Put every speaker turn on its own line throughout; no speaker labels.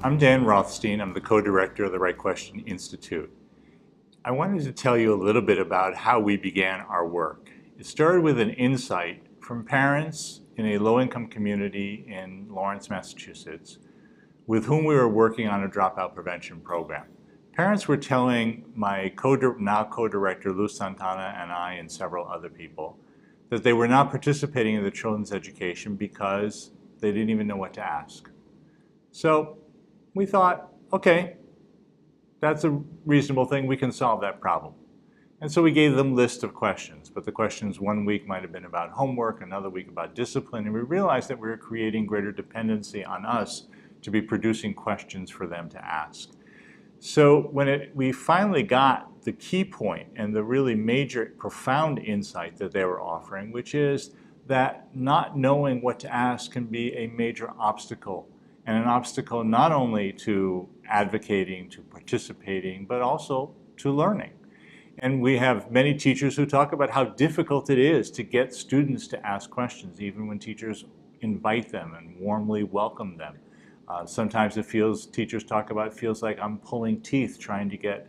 I'm Dan Rothstein. I'm the co-director of the Right Question Institute. I wanted to tell you a little bit about how we began our work. It started with an insight from parents in a low-income community in Lawrence, Massachusetts, with whom we were working on a dropout prevention program. Parents were telling my now co-director Lou Santana and I and several other people that they were not participating in the children's education because they didn't even know what to ask. So we thought, okay, that's a reasonable thing. We can solve that problem. And so we gave them a list of questions, but the questions one week might have been about homework, another week about discipline, and we realized that we were creating greater dependency on us to be producing questions for them to ask. So when we finally got the key point and the really major, profound insight that they were offering, which is that not knowing what to ask can be a major obstacle, and an obstacle not only to advocating, to participating, but also to learning. And we have many teachers who talk about how difficult it is to get students to ask questions, even when teachers invite them and warmly welcome them. Sometimes teachers talk about it feels like I'm pulling teeth trying to get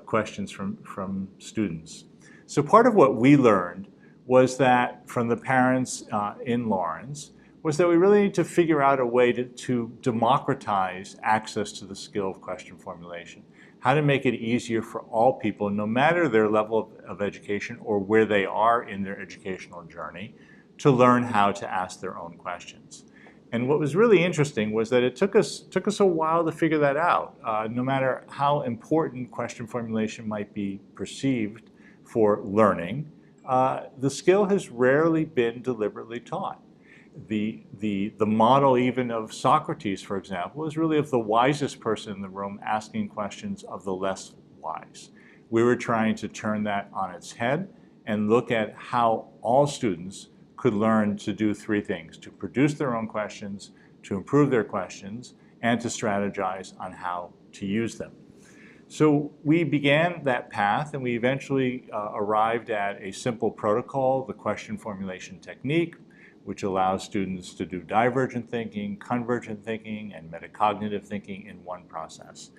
questions from students. So part of what we learned was that from the parents in Lawrence was that we really need to figure out a way to democratize access to the skill of question formulation. How to make it easier for all people, no matter their level of education or where they are in their educational journey, to learn how to ask their own questions. And what was really interesting was that it took us a while to figure that out. No matter how important question formulation might be perceived for learning, the skill has rarely been deliberately taught. The model even of Socrates, for example, is really of the wisest person in the room asking questions of the less wise. We were trying to turn that on its head and look at how all students could learn to do three things: to produce their own questions, to improve their questions, and to strategize on how to use them. So we began that path, and we eventually arrived at a simple protocol, the question formulation technique, which allows students to do divergent thinking, convergent thinking, and metacognitive thinking in one process.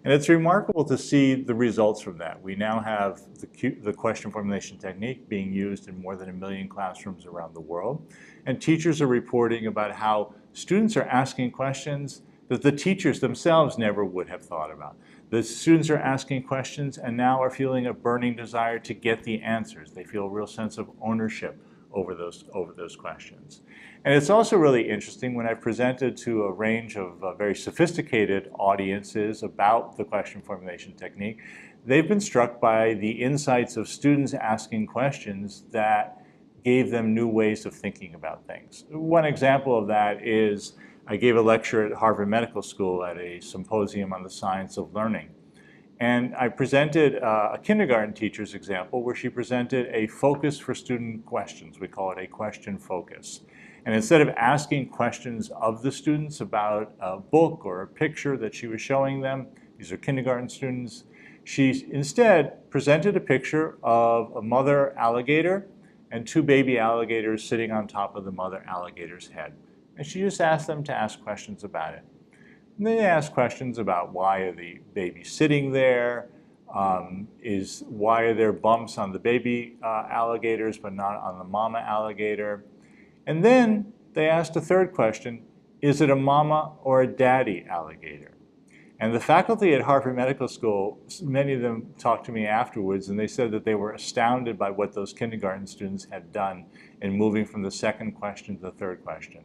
And it's remarkable to see the results from that. We now have the question formulation technique being used in more than 1 million classrooms around the world. And teachers are reporting about how students are asking questions that the teachers themselves never would have thought about. The students are asking questions and now are feeling a burning desire to get the answers. They feel a real sense of ownership over those questions. And it's also really interesting when I've presented to a range of very sophisticated audiences about the question formulation technique, they've been struck by the insights of students asking questions that gave them new ways of thinking about things. One example of that is I gave a lecture at Harvard Medical School at a symposium on the science of learning. And I presented a kindergarten teacher's example where she presented a focus for student questions. We call it a question focus. And instead of asking questions of the students about a book or a picture that she was showing them, these are kindergarten students, she instead presented a picture of a mother alligator and 2 baby alligators sitting on top of the mother alligator's head. And she just asked them to ask questions about it. And then they ask questions about why are the babies sitting there, why are there bumps on the baby alligators but not on the mama alligator. And then they asked a third question, is it a mama or a daddy alligator? And the faculty at Harvard Medical School, many of them talked to me afterwards, and they said that they were astounded by what those kindergarten students had done in moving from the second question to the third question.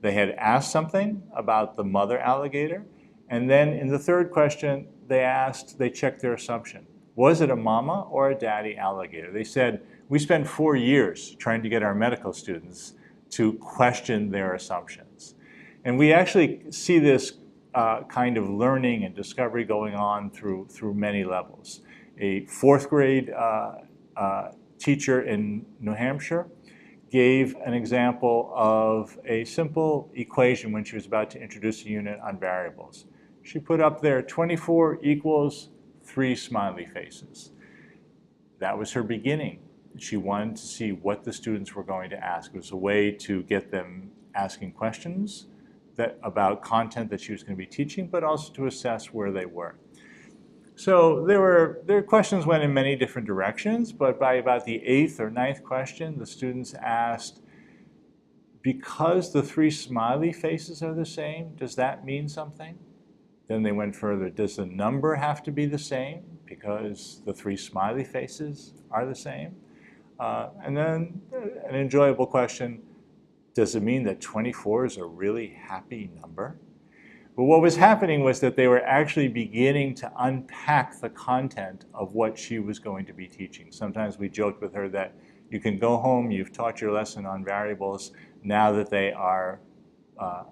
They had asked something about the mother alligator, and then in the third question, they checked their assumption. Was it a mama or a daddy alligator? They said, we spent 4 years trying to get our medical students to question their assumptions. And we actually see this kind of learning and discovery going on through many levels. A 4th grade teacher in New Hampshire gave an example of a simple equation when she was about to introduce a unit on variables. She put up there 24 equals 3 smiley faces. That was her beginning. She wanted to see what the students were going to ask. It was a way to get them asking questions about content that she was going to be teaching, but also to assess where they were. So their questions went in many different directions, but by about the 8th or 9th question, the students asked, because the 3 smiley faces are the same, does that mean something? Then they went further, does the number have to be the same because the 3 smiley faces are the same? And then an enjoyable question, does it mean that 24 is a really happy number? But what was happening was that they were actually beginning to unpack the content of what she was going to be teaching. Sometimes we joked with her that you can go home, you've taught your lesson on variables, now that they are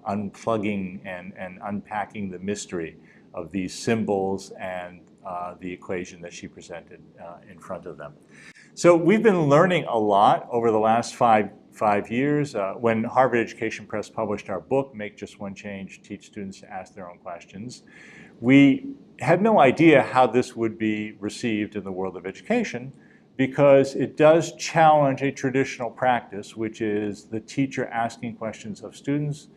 unplugging and unpacking the mystery of these symbols and the equation that she presented in front of them. So we've been learning a lot over the last five years. When Harvard Education Press published our book, Make Just One Change, Teach Students to Ask Their Own Questions, we had no idea how this would be received in the world of education, because it does challenge a traditional practice, which is the teacher asking questions of students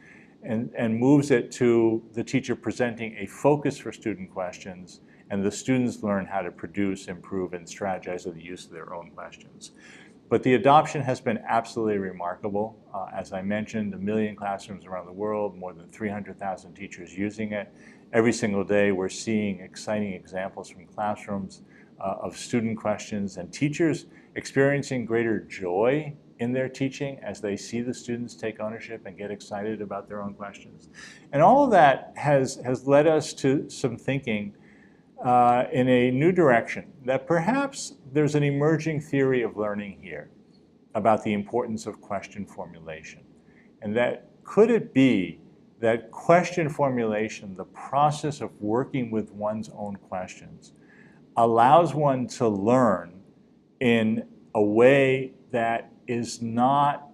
and moves it to the teacher presenting a focus for student questions, and the students learn how to produce, improve, and strategize with the use of their own questions. But the adoption has been absolutely remarkable. As I mentioned, 1 million classrooms around the world, more than 300,000 teachers using it. Every single day we're seeing exciting examples from classrooms of student questions and teachers experiencing greater joy in their teaching as they see the students take ownership and get excited about their own questions. And all of that has led us to some thinking in a new direction, that perhaps there's an emerging theory of learning here about the importance of question formulation. And that could it be that question formulation, the process of working with one's own questions, allows one to learn in a way that is not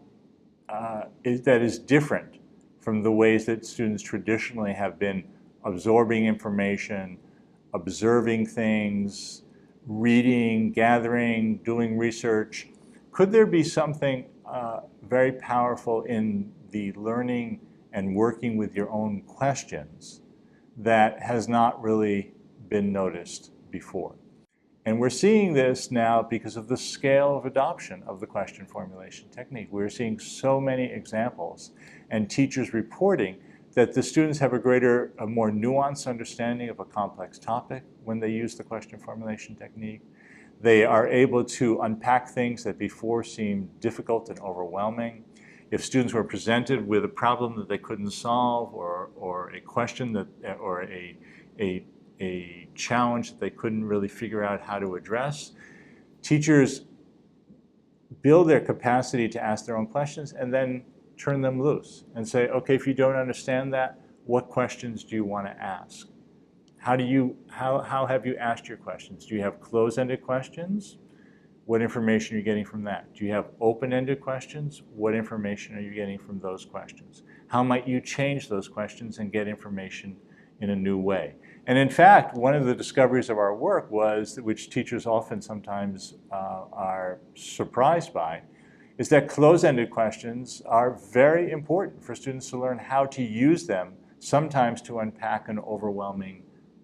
that is different from the ways that students traditionally have been absorbing information, observing things, reading, gathering, doing research. Could there be something very powerful in the learning and working with your own questions that has not really been noticed before? And we're seeing this now because of the scale of adoption of the question formulation technique. We're seeing so many examples and teachers reporting that the students have a more nuanced understanding of a complex topic when they use the question formulation technique. They are able to unpack things that before seemed difficult and overwhelming. If students were presented with a problem that they couldn't solve, or a question or a challenge that they couldn't really figure out how to address, teachers build their capacity to ask their own questions and then turn them loose and say, okay, if you don't understand that, what questions do you want to ask? How have you asked your questions? Do you have closed-ended questions? What information are you getting from that? Do you have open-ended questions? What information are you getting from those questions? How might you change those questions and get information in a new way? And in fact, one of the discoveries of our work was, which teachers often sometimes are surprised by, is that closed-ended questions are very important for students to learn how to use them, sometimes to unpack an overwhelming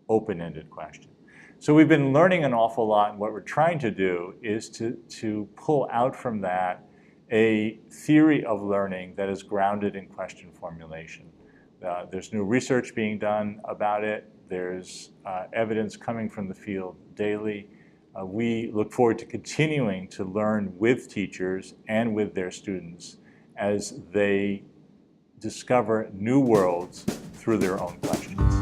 open-ended question. So we've been learning an awful lot, and what we're trying to do is to pull out from that a theory of learning that is grounded in question formulation. There's new research being done about it. There's evidence coming from the field daily. We look forward to continuing to learn with teachers and with their students as they discover new worlds through their own questions.